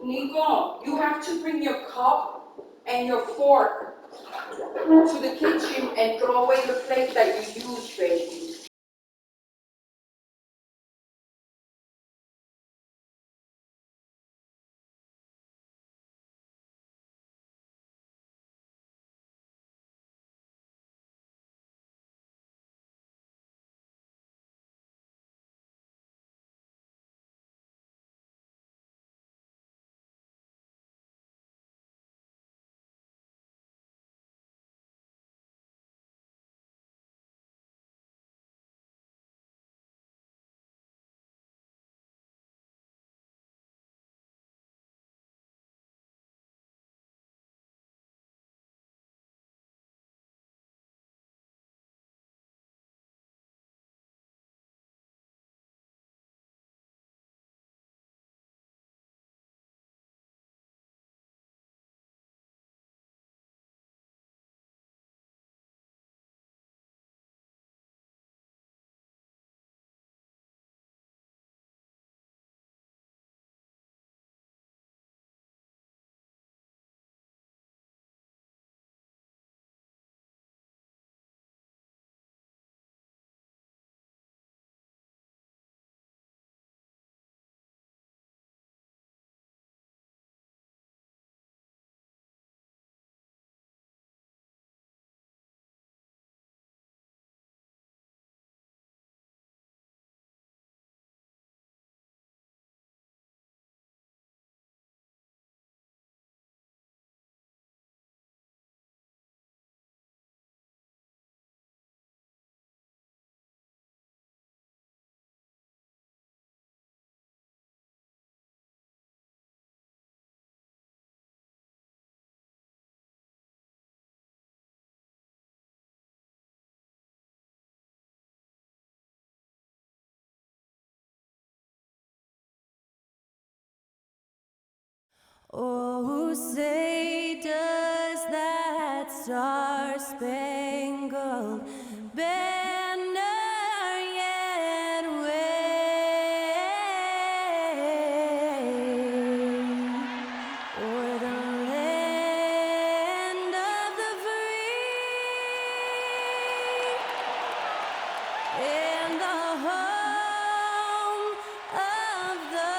Nico, you have to bring your cup and your fork to the kitchen and throw away the plate that you used, baby. Oh, say does that star-spangled banner yet wave o'er the land of the free and the home of the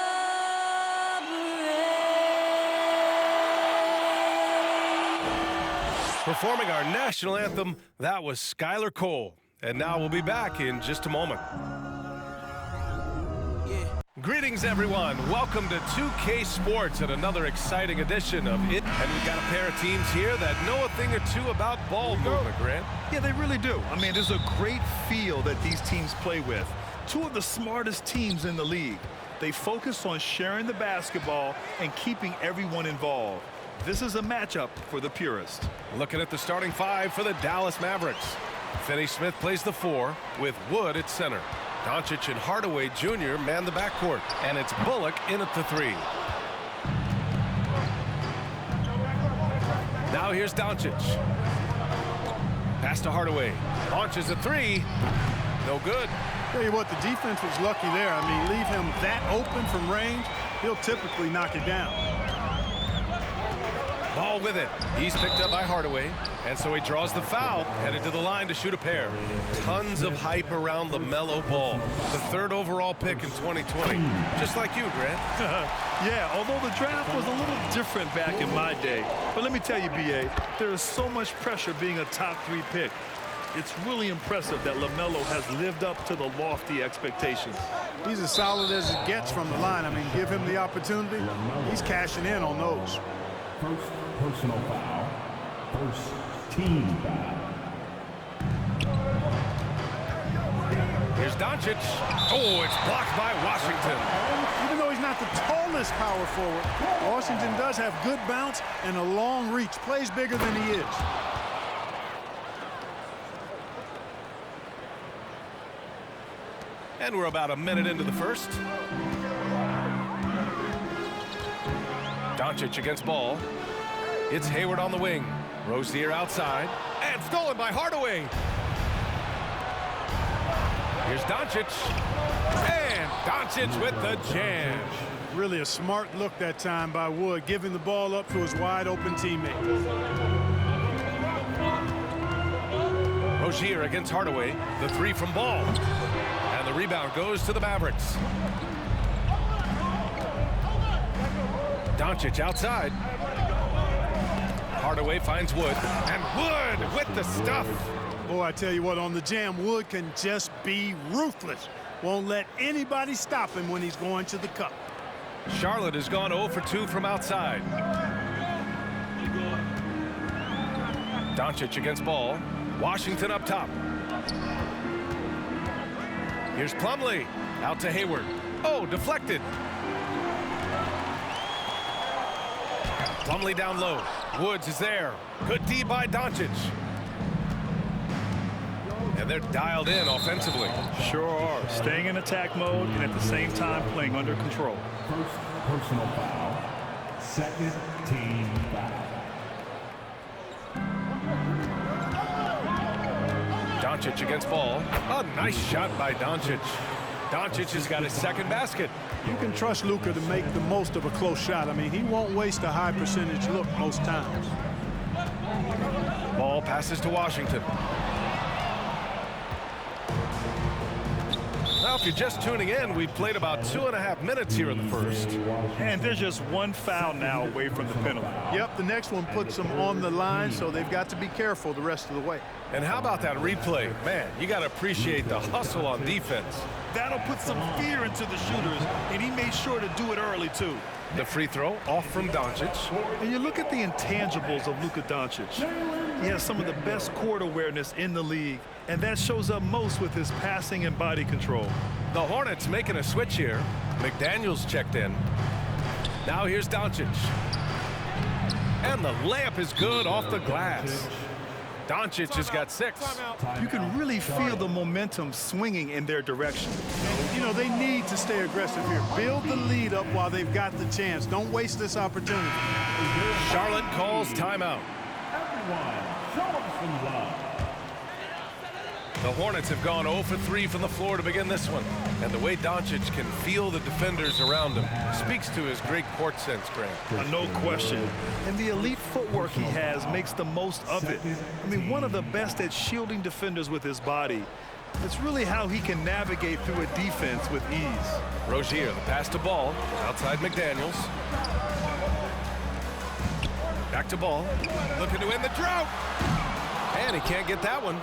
Performing our national anthem, that was Skylar Cole. And now we'll be back in just a moment. Greetings, everyone. Welcome to 2K Sports and another exciting edition of it. And we've got a pair of teams here that know a thing or two about ball movement, Grant. Yeah, they really do. I mean, there's a great feel that these teams play with. Two of the smartest teams in the league. They focus on sharing the basketball and keeping everyone involved. This is a matchup for the purist. Looking at the starting five for the Dallas Mavericks. Finney Smith plays the 4 with Wood at center. Doncic and Hardaway Jr. man the backcourt, and it's Bullock in at the 3. Now here's Doncic. Pass to Hardaway. Launches a 3. No good. Tell you what, the defense was lucky there. I mean, leave him that open from range, he'll typically knock it down. Ball with it. He's picked up by Hardaway, and so he draws the foul, headed to the line to shoot a pair. Tons of hype around LaMelo Ball, the 3rd overall pick in 2020. Just like you, Grant. Yeah, although the draft was a little different back in my day. But let me tell you, B.A., there is so much pressure being a top 3 pick. It's really impressive that LaMelo has lived up to the lofty expectations. He's as solid as it gets from the line. I mean, give him the opportunity, he's cashing in on those. First personal foul. First team foul. Here's Doncic. Oh, it's blocked by Washington. Even though he's not the tallest power forward, Washington does have good bounce and a long reach. Plays bigger than he is. And we're about a minute into the first. Doncic against Ball. It's Hayward on the wing. Rozier outside. And stolen by Hardaway. Here's Doncic. And Doncic with the jam. Really a smart look that time by Wood, giving the ball up to his wide-open teammate. Rozier against Hardaway. The three from Ball. And the rebound goes to the Mavericks. Doncic outside. Hardaway finds Wood. And Wood with the stuff. Boy, I tell you what, on the jam, Wood can just be ruthless. Won't let anybody stop him when he's going to the cup. Charlotte has gone 0 for 2 from outside. Doncic against Ball. Washington up top. Here's Plumlee. Out to Hayward. Oh, deflected. Plumlee down low. Woods is there. Good D by Doncic. And they're dialed in offensively. Sure are. Staying in attack mode and at the same time playing under control. First personal foul. Second team foul. Doncic against Ball. A nice shot by Doncic. Doncic has got his second basket. You can trust Luka to make the most of a close shot. I mean, he won't waste a high percentage look most times. Ball passes to Washington. Now, if you're just tuning in, we've played about 2.5 minutes here in the first. And there's just one foul now away from the penalty. Yep, the next one puts them on the line, so they've got to be careful the rest of the way. And how about that replay? Man, you got to appreciate the hustle on defense. That'll put some fear into the shooters, and he made sure to do it early, too. The free throw off from Doncic. And you look at the intangibles of Luka Doncic. He has some of the best court awareness in the league, and that shows up most with his passing and body control. The Hornets making a switch here. McDaniels checked in. Now here's Doncic. And the layup is good off the glass. Doncic has got 6. You can really feel the momentum swinging in their direction. You know, they need to stay aggressive here. Build the lead up while they've got the chance. Don't waste this opportunity. Charlotte calls timeout. Everyone, show them some love. The Hornets have gone 0 for 3 from the floor to begin this one. And the way Doncic can feel the defenders around him speaks to his great court sense, Grant. No question. And the elite footwork he has makes the most of it. I mean, one of the best at shielding defenders with his body. It's really how he can navigate through a defense with ease. Rozier, the pass to Ball. Outside McDaniels. Back to Ball. Looking to end the drought. And he can't get that one.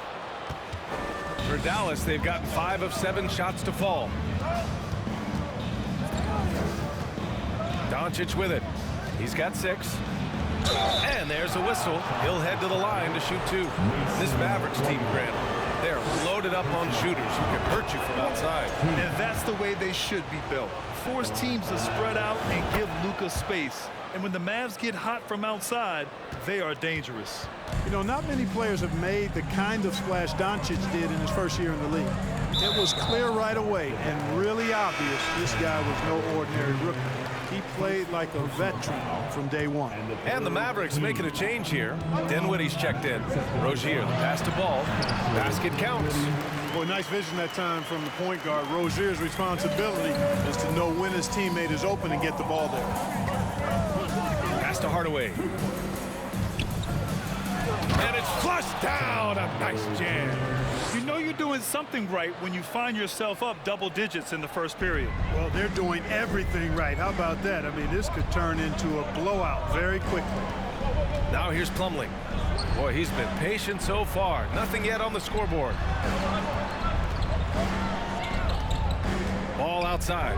For Dallas, they've gotten 5 of 7 shots to fall. Doncic with it. He's got 6. And there's a whistle. He'll head to the line to shoot 2. This Mavericks team, Grant, they're loaded up on shooters who can hurt you from outside. And that's the way they should be built. Force teams to spread out and give Luka space. And when the Mavs get hot from outside, they are dangerous. You know, not many players have made the kind of splash Doncic did in his first year in the league. It was clear right away and really obvious this guy was no ordinary rookie. He played like a veteran from day one. And the Mavericks making a change here. Dinwiddie's checked in. Rozier, the pass to Ball. Basket counts. Boy, nice vision that time from the point guard. Rozier's responsibility is to know when his teammate is open and get the ball there. Pass to Hardaway. And it's flushed down. A nice jam. You know you're doing something right when you find yourself up double digits in the first period. Well, they're doing everything right. How about that? I mean, this could turn into a blowout very quickly. Now here's Plumlee. Boy, he's been patient so far. Nothing yet on the scoreboard. Ball outside.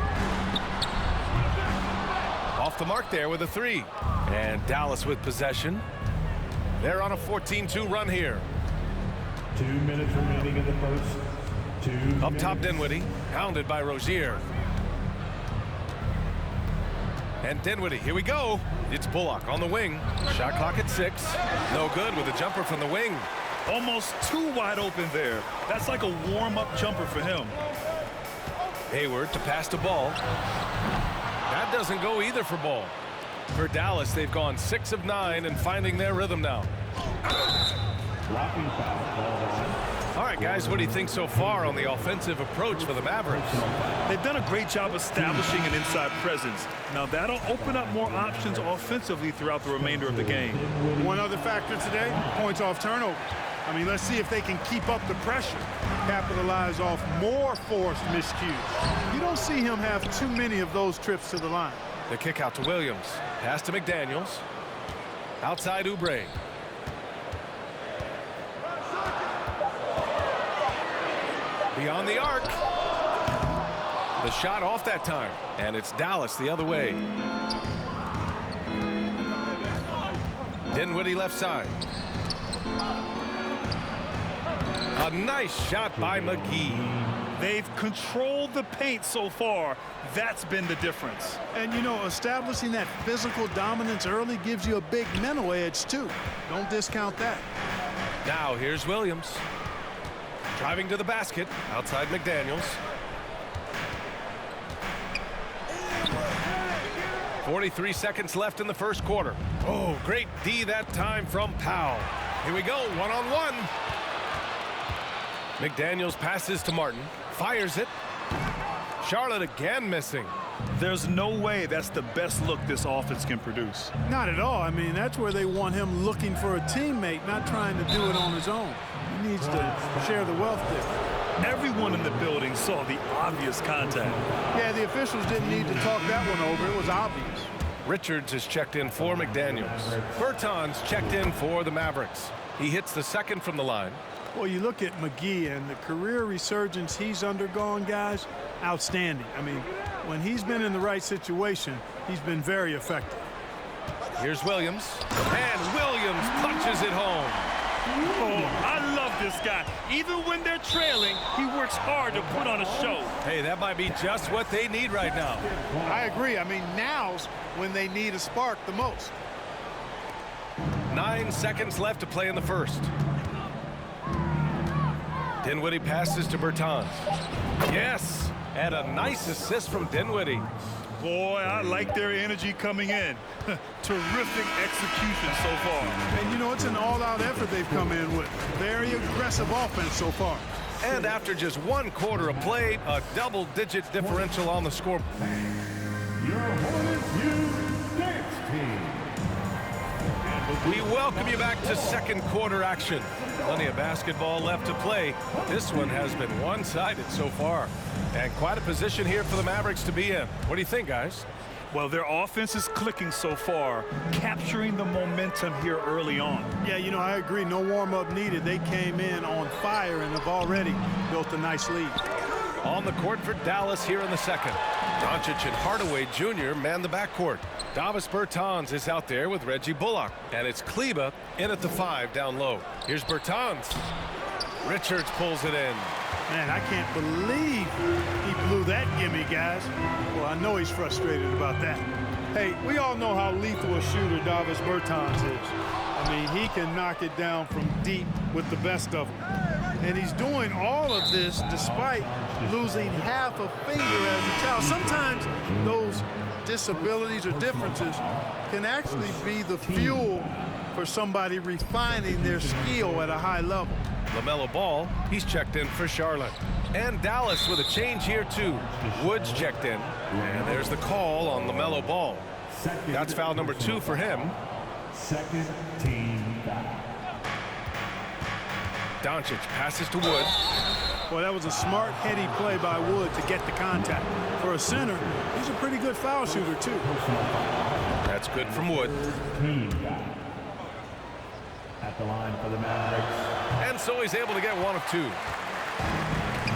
Off the mark there with a 3. And Dallas with possession. They're on a 14-2 run here. 2 minutes remaining in the first. 2 Up minutes. top, Dinwiddie. Hounded by Rozier. And Dinwiddie, here we go. It's Bullock on the wing. Shot clock at 6. No good with a jumper from the wing. Almost too wide open there. That's like a warm-up jumper for him. Hayward to pass to Ball. That doesn't go either for Ball. For Dallas, they've gone 6 of 9 and finding their rhythm now. Blocking foul called All right, guys, what do you think so far on the offensive approach for the Mavericks? They've done a great job establishing an inside presence. Now, that'll open up more options offensively throughout the remainder of the game. One other factor today, points off turnover. I mean, let's see if they can keep up the pressure, capitalize off more forced miscues. You don't see him have too many of those trips to the line. The kick out to Williams. Pass to McDaniels. Outside Oubre. Beyond the arc. The shot off that time. And it's Dallas the other way. Dinwiddie left side. A nice shot by McGee. They've controlled the paint so far. That's been the difference. And, you know, establishing that physical dominance early gives you a big mental edge, too. Don't discount that. Now here's Williams. Driving to the basket. Outside McDaniels. 43 seconds left in the first quarter. Oh, great D that time from Powell. Here we go, one-on-one. McDaniels passes to Martin. Fires it. Charlotte again missing. There's no way that's the best look this offense can produce. Not at all. I mean, that's where they want him looking for a teammate, not trying to do it on his own. He needs to share the wealth there. Everyone in the building saw the obvious contact. Yeah, the officials didn't need to talk that one over. It was obvious. Richards is checked in for McDaniels. Bertans checked in for the Mavericks. He hits the second from the line. Well, you look at McGee and the career resurgence he's undergone, guys, outstanding. I mean, when he's been in the right situation, he's been very effective. Here's Williams. And Williams punches it home. Oh, I love this guy. Even when they're trailing, he works hard to put on a show. Hey, that might be just what they need right now. I agree. I mean, now's when they need a spark the most. 9 seconds left to play in the first. Dinwiddie passes to Bertans. Yes, and a nice assist from Dinwiddie. Boy, I like their energy coming in. Terrific execution so far. And, you know, it's an all-out effort they've come in with. Very aggressive offense so far. And after just 1 quarter of play, a double-digit differential on the scoreboard. Your Hornets Youth Dance Team. We welcome you back to second quarter action. Plenty of basketball left to play. This one has been one-sided so far. And quite a position here for the Mavericks to be in. What do you think, guys? Well, their offense is clicking so far, capturing the momentum here early on. Yeah, you know, I agree. No warm-up needed. They came in on fire and have already built a nice lead. On the court for Dallas here in the second. Doncic and Hardaway Jr. man the backcourt. Davis Bertans is out there with Reggie Bullock. And it's Kleba in at the 5 down low. Here's Bertans. Richards pulls it in. Man, I can't believe he blew that gimme, guys. Well, I know he's frustrated about that. Hey, we all know how lethal a shooter Davis Bertans is. I mean, he can knock it down from deep with the best of them. And he's doing all of this despite losing half a finger as a child. Sometimes those disabilities or differences can actually be the fuel for somebody refining their skill at a high level. LaMelo Ball, he's checked in for Charlotte. And Dallas with a change here too. Woods checked in. And there's the call on LaMelo Ball. That's foul number 2 for him. Second team foul. Doncic passes to Wood. Well, that was a smart, heady play by Wood to get the contact. For a center, he's a pretty good foul shooter, too. That's good from Wood. Team foul. At the line for the Mavericks. And so he's able to get 1 of 2.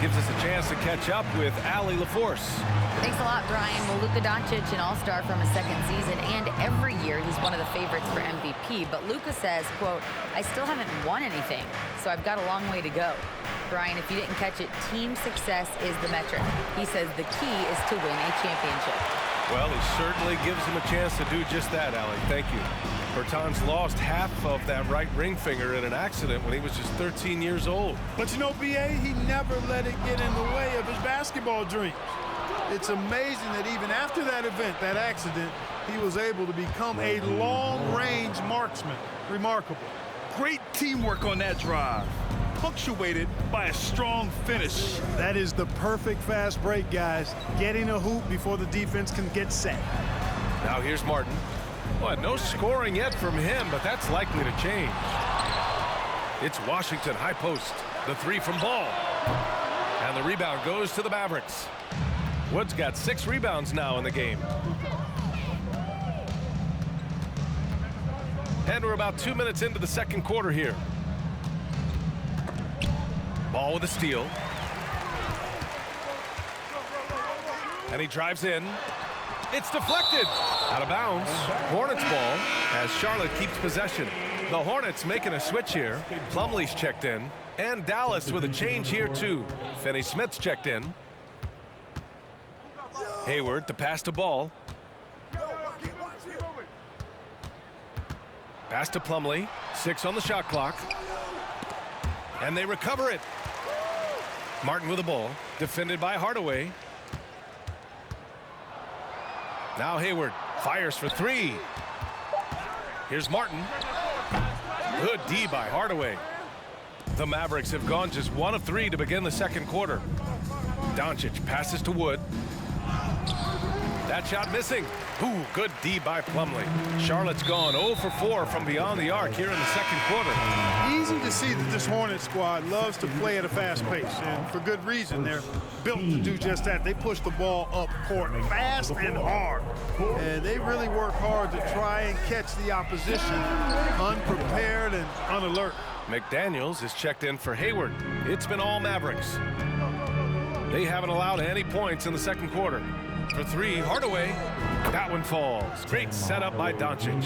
Gives us a chance to catch up with Allie LaForce. Thanks a lot, Brian. Well, Luka Doncic, an all-star from his second season, and every year he's one of the favorites for MVP. But Luka says, quote, I still haven't won anything, so I've got a long way to go. Brian, if you didn't catch it, team success is the metric. He says the key is to win a championship. Well, he certainly gives him a chance to do just that, Allie. Thank you. Bertans lost half of that right ring finger in an accident when he was just 13 years old. But you know, B.A., he never let it get in the way of his basketball dreams. It's amazing that even after that event, that accident, he was able to become a long-range marksman. Remarkable. Great teamwork on that drive. punctuated by a strong finish. That is the perfect fast break, guys. Getting a hoop before the defense can get set. Now here's Martin. Well, no scoring yet from him, but that's likely to change. It's Washington high post. The three from Ball. And the rebound goes to the Mavericks. Wood's got 6 rebounds now in the game. And we're about 2 minutes into the second quarter here. Ball with a steal. And he drives in. It's deflected. Out of bounds. Hornets ball as Charlotte keeps possession. The Hornets making a switch here. Plumlee's checked in. And Dallas with a change here too. Finney-Smith's checked in. Hayward to pass to Ball. Pass to Plumlee. 6 on the shot clock. And they recover it. Martin with the ball. Defended by Hardaway. Now Hayward fires for 3. Here's Martin. Good D by Hardaway. The Mavericks have gone just 1 of 3 to begin the second quarter. Doncic passes to Wood. That shot missing. Ooh, good D by Plumlee. Charlotte's gone 0 for 4 from beyond the arc here in the second quarter. Easy to see that this Hornet squad loves to play at a fast pace, and for good reason. They're built to do just that. They push the ball up court fast and hard, and they really work hard to try and catch the opposition unprepared and unalert. McDaniels is checked in for Hayward. It's been all Mavericks. They haven't allowed any points in the second quarter. For 3, Hardaway. That one falls. Great setup by Doncic.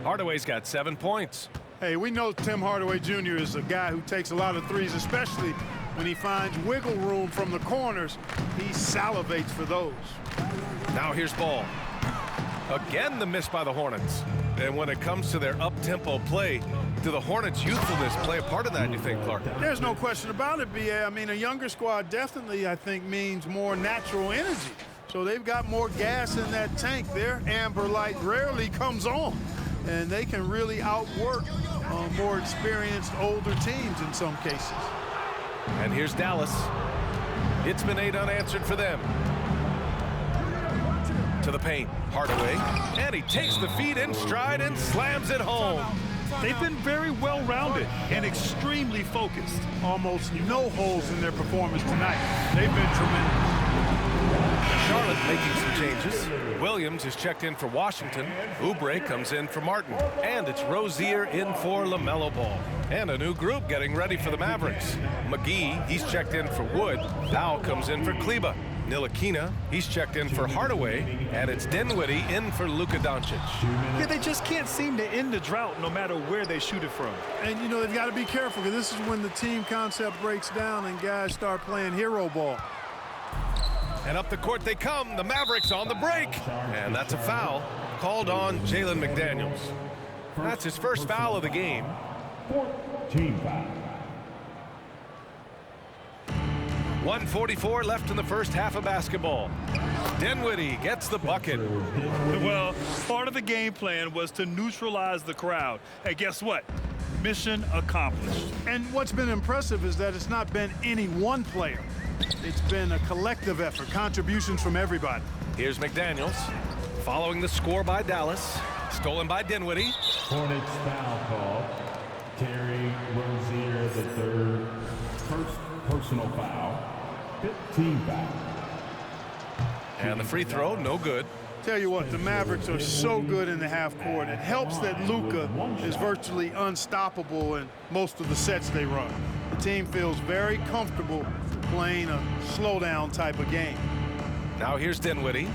Hardaway's got 7 points. Hey, we know Tim Hardaway Jr. is a guy who takes a lot of threes, especially when he finds wiggle room from the corners. He salivates for those. Now here's Ball. Again, the miss by the Hornets. And when it comes to their up-tempo play, do the Hornets' youthfulness play a part of that, you think, Clark? There's no question about it, B.A. I mean, a younger squad definitely, I think, means more natural energy. So they've got more gas in that tank. Their amber light rarely comes on, and they can really outwork more experienced older teams in some cases. And here's Dallas. It's been 8 unanswered for them. To the paint, Hardaway, and he takes the feed in stride and slams it home. They've been very well-rounded and extremely focused. Almost no holes in their performance tonight. They've been tremendous. Charlotte making some changes. Williams is checked in for Washington. Oubre comes in for Martin. And it's Rozier in for LaMelo Ball. And a new group getting ready for the Mavericks. McGee, he's checked in for Wood. Dow comes in for Kleba. Ntilikina, he's checked in for Hardaway. And it's Dinwiddie in for Luka Doncic. Yeah, they just can't seem to end the drought no matter where they shoot it from. And, you know, they've got to be careful, because this is when the team concept breaks down and guys start playing hero ball. And up the court they come. The Mavericks on the break. And that's a foul called on Jalen McDaniels. That's his first foul of the game. Team foul. 1:44 left in the first half of basketball. Dinwiddie gets the bucket. Well, part of the game plan was to neutralize the crowd. Hey, guess what? Mission accomplished. And what's been impressive is that it's not been any one player. It's been a collective effort, contributions from everybody. Here's McDaniels following the score by Dallas. Stolen by Dinwiddie. Hornets foul call. Terry Rozier, the third. First personal foul. 15 foul. And the free throw, no good. Tell you what, the Mavericks are so good in the half court. It helps that Luka is virtually unstoppable in most of the sets they run. The team feels very comfortable playing a slowdown type of game. Now here's Dinwiddie.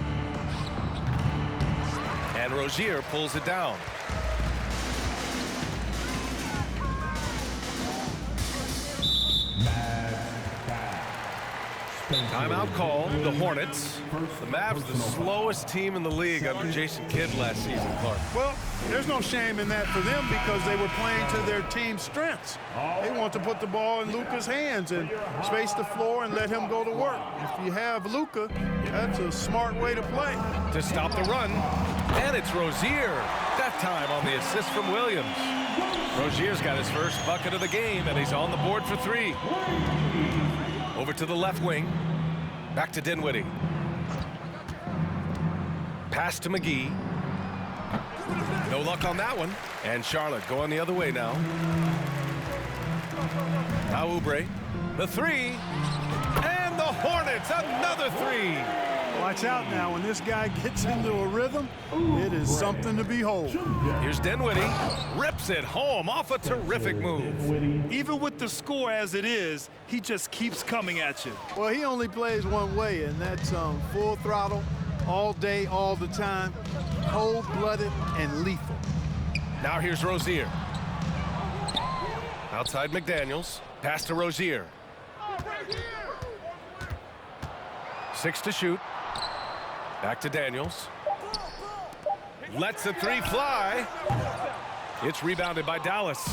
And Rozier pulls it down. Timeout call, the Hornets. The Mavs, the slowest team in the league under Jason Kidd last season, Clark. Well, there's no shame in that for them, because they were playing to their team's strengths. They want to put the ball in Luka's hands and space the floor and let him go to work. If you have Luka, that's a smart way to play. To stop the run, and it's Rozier. That time on the assist from Williams. Rozier's got his first bucket of the game, and he's on the board for 3. Over to the left wing. Back to Dinwiddie. Pass to McGee. No luck on that one. And Charlotte going the other way now. Now Oubre. The 3. And the Hornets, another 3. Watch out now. When this guy gets into a rhythm, it is something to behold. Here's Dinwiddie. Rips it home off a terrific move. Even with the score as it is, he just keeps coming at you. Well, he only plays one way, and that's full throttle, all day, all the time, cold-blooded and lethal. Now here's Rozier. Outside McDaniels. Pass to Rozier. 6 to shoot. Back to Daniels. Lets the 3 fly. It's rebounded by Dallas.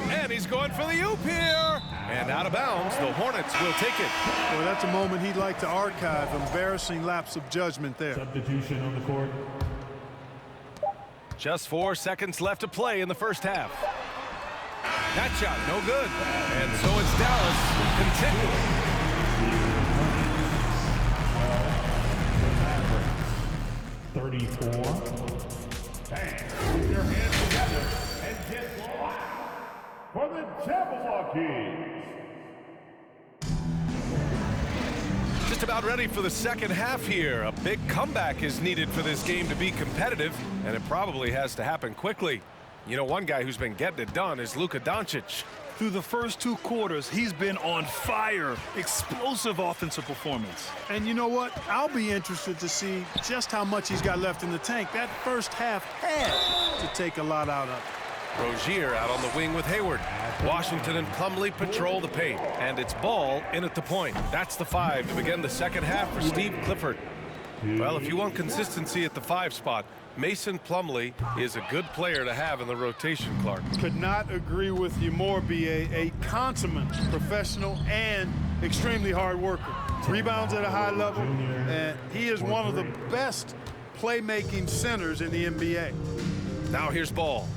And he's going for the oop here. And out of bounds, the Hornets will take it. Well, that's a moment he'd like to archive. Embarrassing lapse of judgment there. Substitution on the court. Just 4 seconds left to play in the first half. That shot, no good. And so it's Dallas continuing. 34. Put your hands together and get lost for the Jabberwockies. Just about ready for the second half here. A big comeback is needed for this game to be competitive, and it probably has to happen quickly. You know, one guy who's been getting it done is Luka Doncic. Through the first 2 quarters, he's been on fire. Explosive offensive performance. And you know what? I'll be interested to see just how much he's got left in the tank. That first half had to take a lot out of it. Rozier out on the wing with Hayward. Washington and Plumlee patrol the paint. And it's Ball in at the point. That's the 5 to begin the second half for Steve Clifford. Well, if you want consistency at the 5 spot, Mason Plumlee is a good player to have in the rotation, Clark. Could not agree with you more, B.A. A consummate professional and extremely hard worker. Rebounds at a high level, and he is one of the best playmaking centers in the NBA. Now here's Ball.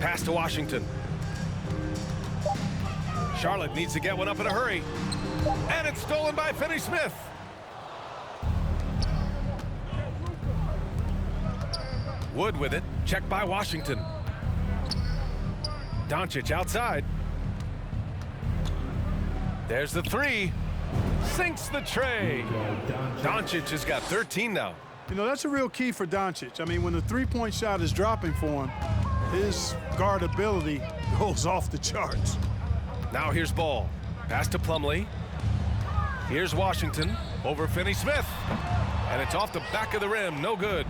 Pass to Washington. Charlotte needs to get one up in a hurry. And it's stolen by Finney-Smith. Wood with it. Checked by Washington. Doncic outside. There's the 3. Sinks the tray. Doncic has got 13 now. You know, that's a real key for Doncic. I mean, when the three-point shot is dropping for him, his guard ability goes off the charts. Now here's Ball. Pass to Plumlee. Here's Washington over Finney-Smith. And it's off the back of the rim. No good.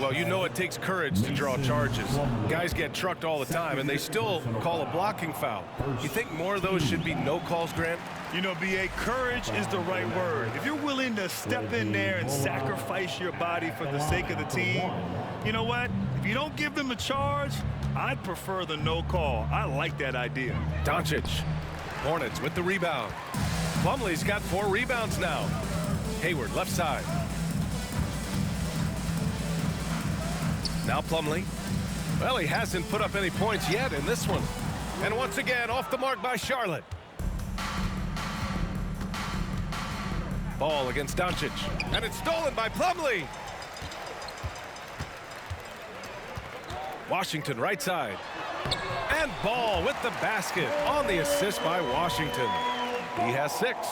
Well, you know it takes courage to draw charges. Guys get trucked all the time, and they still call a blocking foul. You think more of those should be no calls, Grant? You know, B.A., courage is the right word. If you're willing to step in there and sacrifice your body for the sake of the team, you know what? If you don't give them a charge, I'd prefer the no call. I like that idea. Doncic. Hornets with the rebound. Plumlee's got 4 rebounds now. Hayward, left side. Now Plumlee. Well, he hasn't put up any points yet in this one. And once again, off the mark by Charlotte. Ball against Doncic. And it's stolen by Plumlee. Washington right side. And Ball with the basket on the assist by Washington. He has 6.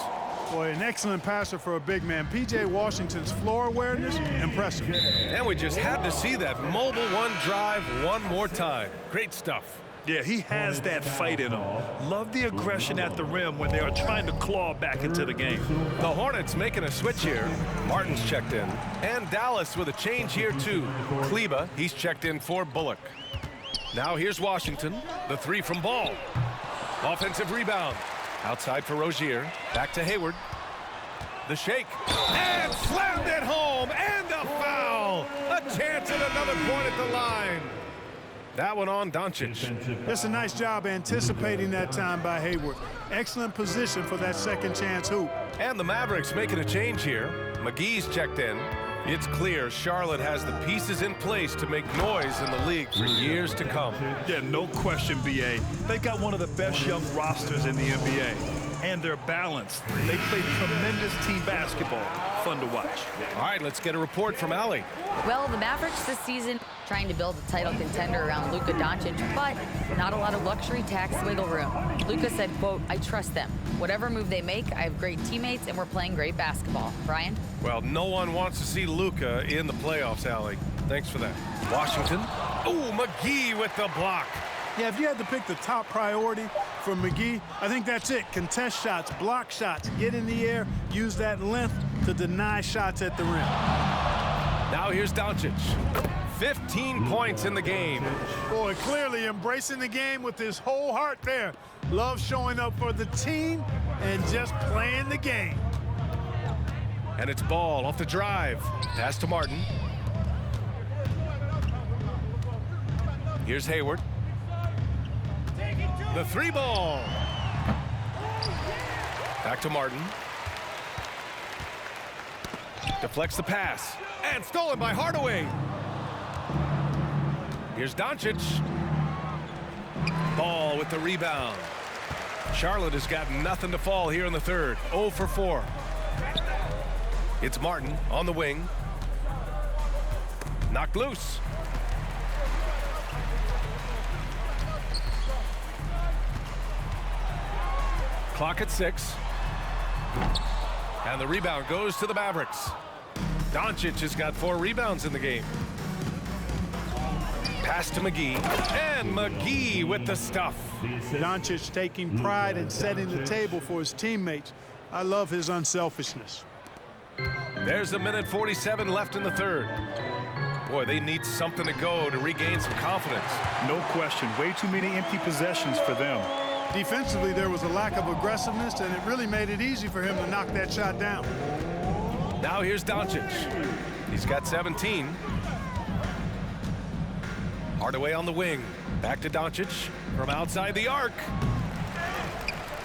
Boy, an excellent passer for a big man. P.J. Washington's floor awareness, impressive. And we just had to see that mobile one drive one more time. Great stuff. Yeah, he has that fight in him. Love the aggression at the rim when they are trying to claw back into the game. The Hornets making a switch here. Martin's checked in. And Dallas with a change here too. Kleba, he's checked in for Bullock. Now here's Washington. The 3 from Ball. Offensive rebound. Outside for Rozier. Back to Hayward. The shake. And slammed it home. the line. That one on Doncic. It's a nice job anticipating that time by Hayward. Excellent position for that second chance hoop. And the Mavericks making a change here. McGee's checked in. It's clear Charlotte has the pieces in place to make noise in the league for years to come. Yeah, no question, B.A. They got one of the best young rosters in the NBA. And they're balanced. They play tremendous team basketball. Fun to watch. All right, let's get a report from Allie. Well, the Mavericks this season trying to build a title contender around Luka Doncic, but not a lot of luxury tax wiggle room. Luka said, quote, I trust them. Whatever move they make, I have great teammates and we're playing great basketball. Brian? Well, no one wants to see Luka in the playoffs, Allie. Thanks for that. Washington. Oh, McGee with the block. Yeah, if you had to pick the top priority for McGee, I think that's it. Contest shots, block shots, get in the air, use that length to deny shots at the rim. Now here's Doncic. 15 points in the game. Boy, clearly embracing the game with his whole heart there. Love showing up for the team and just playing the game. And it's Ball off the drive. Pass to Martin. Here's Hayward. The three ball. Back to Martin. Deflects the pass. And stolen by Hardaway. Here's Doncic. Ball with the rebound. Charlotte has got nothing to fall here in the third. 0 for 4. It's Martin on the wing. Knocked loose. Clock at 6. And the rebound goes to the Mavericks. Doncic has got 4 rebounds in the game. Pass to McGee. And McGee with the stuff. Doncic taking pride in setting the table for his teammates. I love his unselfishness. There's a minute 47 left in the third. Boy, they need something to go to regain some confidence. No question. Way too many empty possessions for them. Defensively, there was a lack of aggressiveness, and it really made it easy for him to knock that shot down. Now here's Doncic. He's got 17. Hardaway on the wing. Back to Doncic from outside the arc.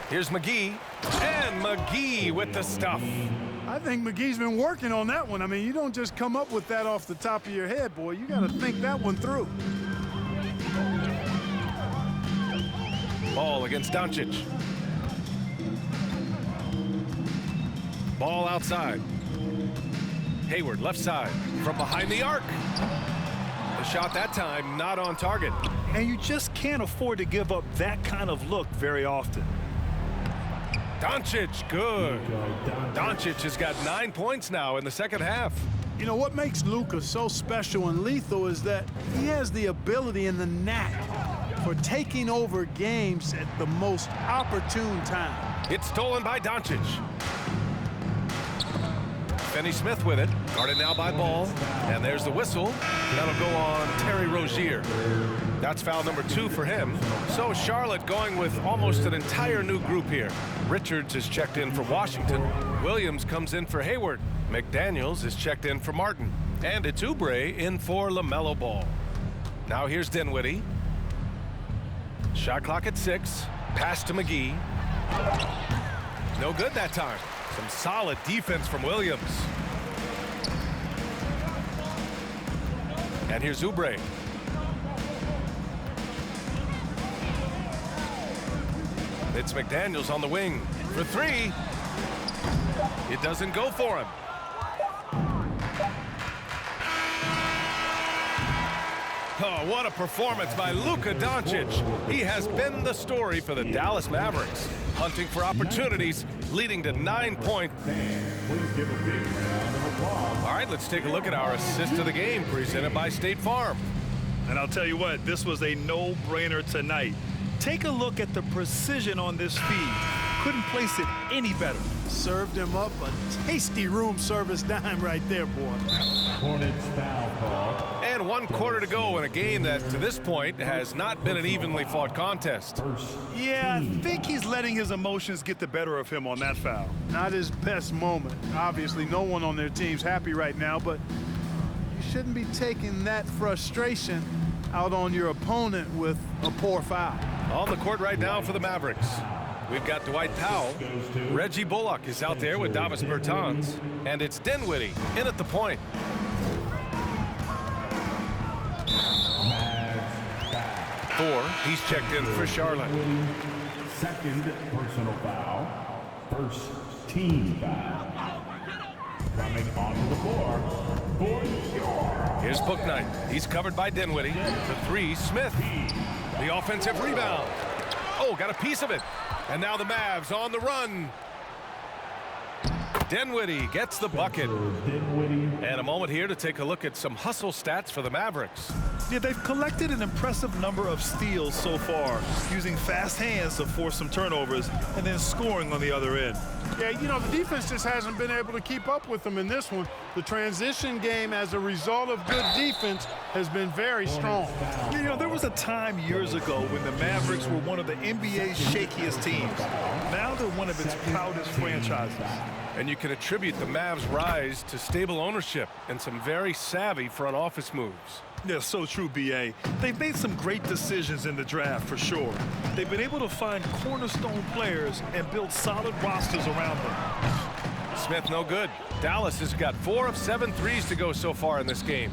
Here's McGee. And McGee with the stuff. I think McGee's been working on that one. I mean, you don't just come up with that off the top of your head, boy. You got to think that one through. Ball against Doncic. Ball outside. Hayward left side from behind the arc. The shot that time not on target. And you just can't afford to give up that kind of look very often. Doncic, good. Doncic has got 9 points now in the second half. You know, what makes Luka so special and lethal is that he has the ability and the knack for taking over games at the most opportune time. It's stolen by Doncic. Finney Smith with it. Guarded now by Ball. And there's the whistle. That'll go on Terry Rozier. That's foul number 2 for him. So Charlotte going with almost an entire new group here. Richards is checked in for Washington. Williams comes in for Hayward. McDaniels is checked in for Martin. And it's Oubre in for LaMelo Ball. Now here's Dinwiddie. Shot clock at 6. Pass to McGee. No good that time. Some solid defense from Williams. And here's Oubre. It's McDaniels on the wing for 3. It doesn't go for him. Oh, what a performance by Luka Doncic. He has been the story for the Dallas Mavericks, hunting for opportunities, leading to 9 points. All right, let's take a look at our assist of the game presented by State Farm. And I'll tell you what, this was a no-brainer tonight. Take a look at the precision on this feed. Couldn't place it any better. Served him up a tasty room service dime right there, boy. Hornets foul call. And 1 quarter to go in a game that, to this point, has not been an evenly fought contest. Yeah, I think he's letting his emotions get the better of him on that foul. Not his best moment. Obviously, no one on their team's happy right now, but you shouldn't be taking that frustration out on your opponent with a poor foul. On the court right now for the Mavericks, we've got Dwight Powell. Reggie Bullock is out there with Davis Bertans. And it's Dinwiddie in at the point. Thor, he's checked in for Charlotte. Second personal foul. First team foul. Coming onto the floor for sure. Here's Bouknight. He's covered by Dinwiddie. The three, Smith. The offensive rebound. Oh, got a piece of it. And now the Mavs on the run. Dinwiddie gets the bucket. And a moment here to take a look at some hustle stats for the Mavericks. Yeah, they've collected an impressive number of steals so far, using fast hands to force some turnovers and then scoring on the other end. Yeah, you know, the defense just hasn't been able to keep up with them in this one. The transition game, as a result of good defense, has been very strong. You know, there was a time years ago when the Mavericks were one of the NBA's shakiest teams. Now they're one of its proudest franchises. And you can attribute the Mavs' rise to stable ownership and some very savvy front office moves. Yeah, so true, B.A. They've made some great decisions in the draft, for sure. They've been able to find cornerstone players and build solid rosters around them. Smith no good. Dallas has got 4 of 7 threes to go so far in this game.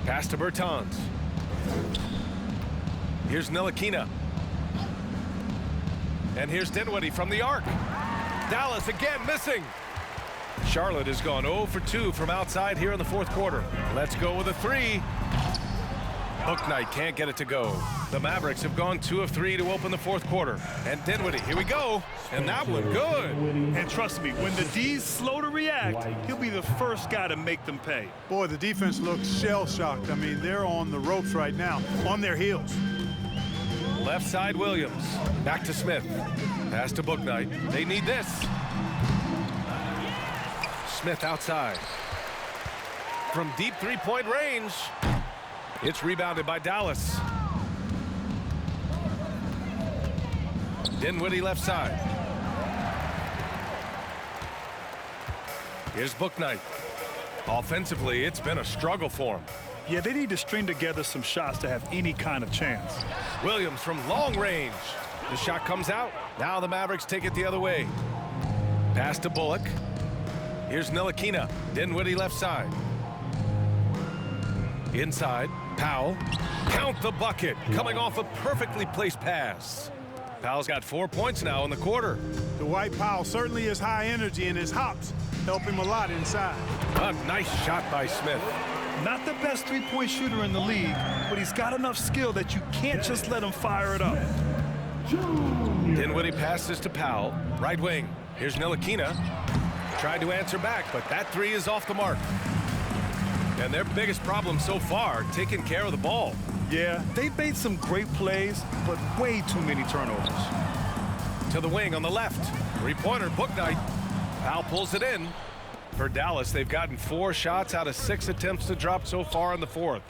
Pass to Bertans. Here's Ntilikina. And here's Dinwiddie from the arc. Dallas again missing. Charlotte has gone 0 for 2 from outside here in the fourth quarter. Let's go with a 3. Bouknight can't get it to go. The Mavericks have gone 2 of 3 to open the fourth quarter. And Dinwiddie, here we go. And that one good. And trust me, when the D's slow to react, he'll be the first guy to make them pay. Boy, the defense looks shell-shocked. I mean, they're on the ropes right now, on their heels. Left side Williams. Back to Smith. Pass to Bouknight. They need this. Smith outside. From deep three-point range. It's rebounded by Dallas. Dinwiddie left side. Here's Bouknight. Offensively, it's been a struggle for him. Yeah, they need to string together some shots to have any kind of chance. Williams from long range. The shot comes out. Now the Mavericks take it the other way. Pass to Bullock. Here's Ntilikina. Dinwiddie left side. Inside. Powell. Count the bucket. Coming off a perfectly placed pass. Powell's got 4 points now in the quarter. Dwight Powell certainly is high energy, and his hops help him a lot inside. A nice shot by Smith. Not the best three-point shooter in the league, but he's got enough skill that you can't just let him fire it up. Dinwiddie passes to Powell. Right wing. Here's Ntilikina. Tried to answer back, but that 3 is off the mark. And their biggest problem so far, taking care of the ball. Yeah, they've made some great plays, but way too many turnovers. To the wing on the left. Three-pointer, Bouknight. Powell pulls it in. For Dallas, they've gotten 4 shots out of 6 attempts to drop so far in the fourth.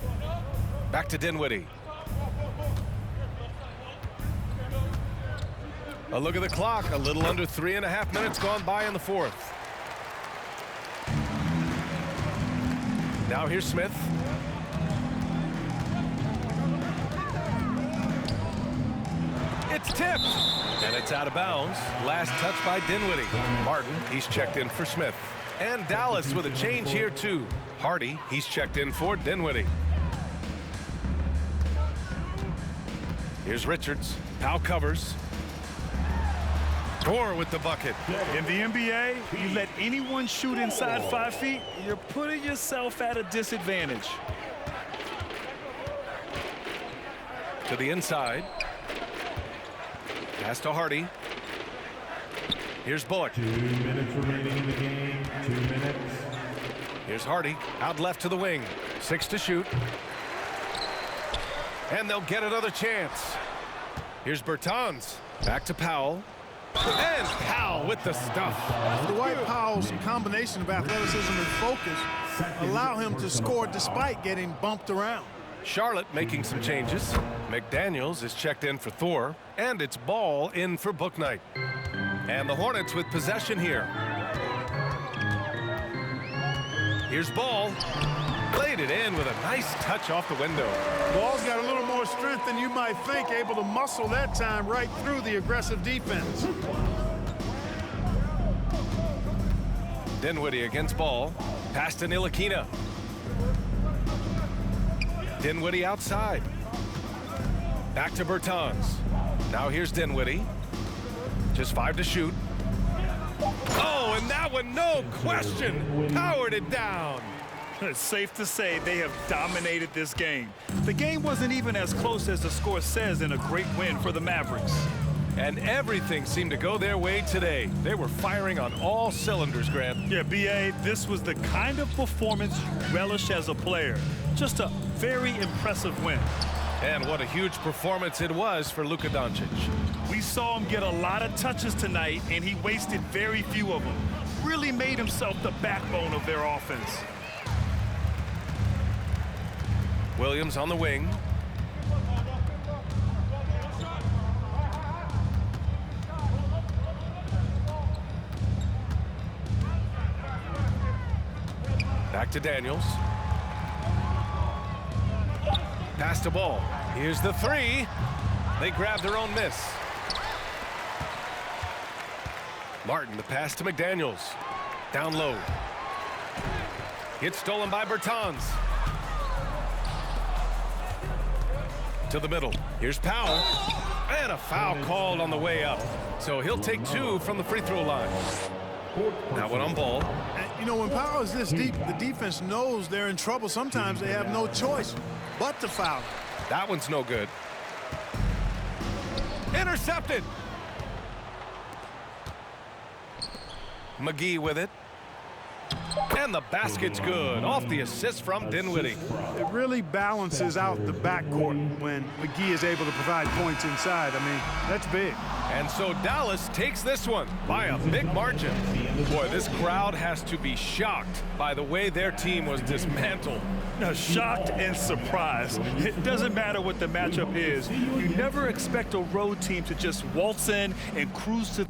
Back to Dinwiddie. A look at the clock. A little under 3.5 minutes gone by in the fourth. Now here's Smith. It's tipped. And it's out of bounds. Last touch by Dinwiddie. Martin, he's checked in for Smith. And Dallas with a change here too. Hardy, he's checked in for Dinwiddie. Here's Richards. Powell covers. Thor with the bucket. In the NBA, you let anyone shoot inside 5 feet, you're putting yourself at a disadvantage. To the inside. Pass to Hardy. Here's Bullock. 2 minutes remaining in the game. 2 minutes. Here's Hardy. Out left to the wing. 6 to shoot. And they'll get another chance. Here's Bertans. Back to Powell. And Powell with the stuff. Dwight Powell's combination of athleticism and focus allow him to score despite getting bumped around. Charlotte making some changes. McDaniels is checked in for Thor. And it's Ball in for Bouknight. And the Hornets with possession here. Here's Ball. Played it in with a nice touch off the window. Ball's got a little more strength than you might think, able to muscle that time right through the aggressive defense. Dinwiddie against Ball. Pass to Ntilikina. Dinwiddie outside. Back to Bertans. Now here's Dinwiddie. Just 5 to shoot. Oh, and that one, no question, powered it down. It's safe to say they have dominated this game. The game wasn't even as close as the score says in a great win for the Mavericks. And everything seemed to go their way today. They were firing on all cylinders, Grant. Yeah, B.A., this was the kind of performance you relish as a player. Just a very impressive win. And what a huge performance it was for Luka Doncic. We saw him get a lot of touches tonight, and he wasted very few of them. Really made himself the backbone of their offense. Williams on the wing. Back to Daniels. Pass to Ball. Here's the 3. They grab their own miss. Martin, the pass to McDaniels. Down low. It's stolen by Bertans. To the middle. Here's Powell. And a foul called on the way up. So he'll take 2 from the free throw line. That one on Ball. And, you know, when Powell is this deep, the defense knows they're in trouble. Sometimes they have no choice but to foul. That one's no good. Intercepted. McGee with it. And the basket's good. Off the assist from Dinwiddie. It really balances out the backcourt when McGee is able to provide points inside. I mean, that's big. And so Dallas takes this one by a big margin. Boy, this crowd has to be shocked by the way their team was dismantled. Now, shocked and surprised. It doesn't matter what the matchup is. You never expect a road team to just waltz in and cruise to